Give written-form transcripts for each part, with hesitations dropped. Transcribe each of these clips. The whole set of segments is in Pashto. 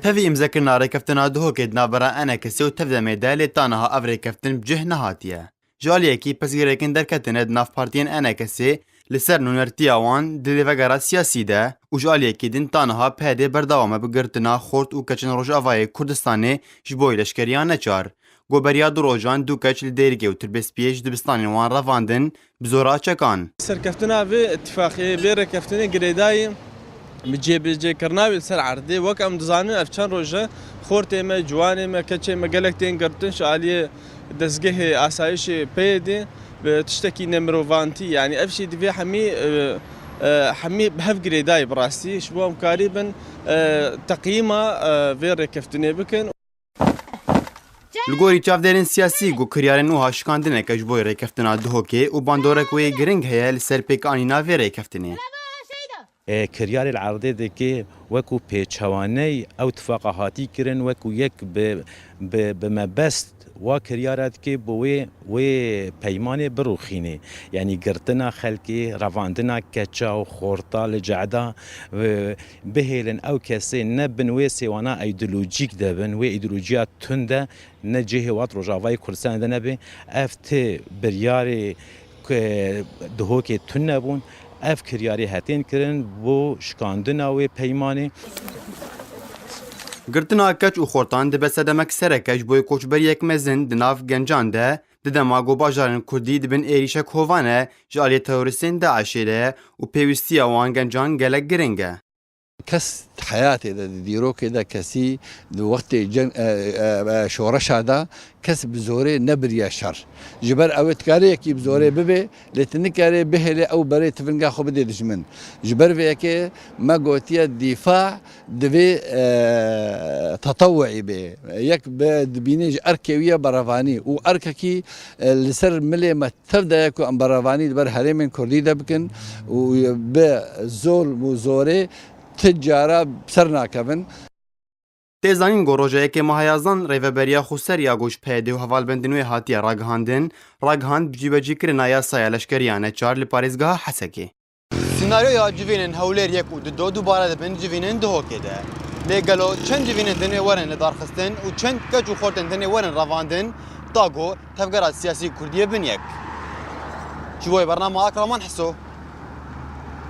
تفي امزكرنا ريكفتنا دهوكيد نابرا انا كسو تفدا ميدالي تانها افري كفتن بجه نهاتيه جاليه کی پس گرکن درکتن ناف پارتین انا کسی لسر نونرتیا وان دلیوگرا سیاسی ده و جاليه کی دین تانها پهده برداومه بگرتنا خورد و کچن روجاوای کردستانی جبوی لشکریان نچار گوبریا دروجان دو کچ لدیرگی و تربس پیش دبستانی وان رواندن بزورا چکان سركفتنا في اتفاقية بين كفتنا قريداي مجيب كرناوي سر عردي وكم دزانين افشان روجا خورتي ما جواني ما كتشي ما قالكتين قرتنش عليه دزقه اسايش بيدي بتشتكي نمرو فانتي يعني افشي دفي حمي بهف قريداي براسي شبوهم قريبا تقييمه في كفتنا بكن لگوری چافدرین سیاسی گو کریارن و هاشکاندنه که جبوی ریکفتنا دهوکی و باندورک وی گرنگ هیا لسر پیک آنینا وی ریکفتنه كريار العرضي دكي وكو بيتشواني او اتفاقهاتي كرن وكو يك بمبست وكريارات كي بوي بيماني بروخيني يعني قرتنا خلكي رفاندنا كاتشا وخورطا لجعدا بهيلن او كاسي نبن ويسي وانا ايديولوجيك دبن وي ايديولوجيات تنده نجيه وات رجافاي كرسان دنبي افت برياري دهوكي تنبون اف کریاری هاتین کرن بو شکاندنا و پیمانی گرتنا کچ و خورتان ده بسدمک سرکش بوی کوچبر یک مزن دناف گنجان ده دما گو باجارن کردی دبن ایریشک هوانه جالی تروریستین داعشیره و پیوستی وان گنجان گلک گرنگه كس حياتي ديرو كده كسي وقت شورش هذا كس بزوري نبريا شر جبر اوت كاري كي بزوري ببي لتنكاري به او بري تفنقا خو بدي دجمن جبر فيك ما قوتيا الدفاع دبي تطوعي به يك بينيج اركويه برافاني وارككي لسر ملي ما تبدا يكو ام برافاني دبر هريمن كردي دبكن وبزول وزوري تجارة بسرنا كفن تیزانین گروجه که مهیازان ریوبریا خوسر یا گوش پیده و حوال بندنوی هاتی راگهاندن راگهاند بجیبجی کرنا یا سایه لشکریانه چار لپاریزگاه حسکی سیناریو یا جوینن هولیر یک و دو دوباره دبن جوینن دهو کده لگلو چند جوینن دنوی ورن لدارخستن و چند کچو خورتن دنوی ورن رواندن تاگو تفگرات سیاسی کردیه بن یک جوی برنامه اکرامان حسو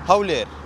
هولیر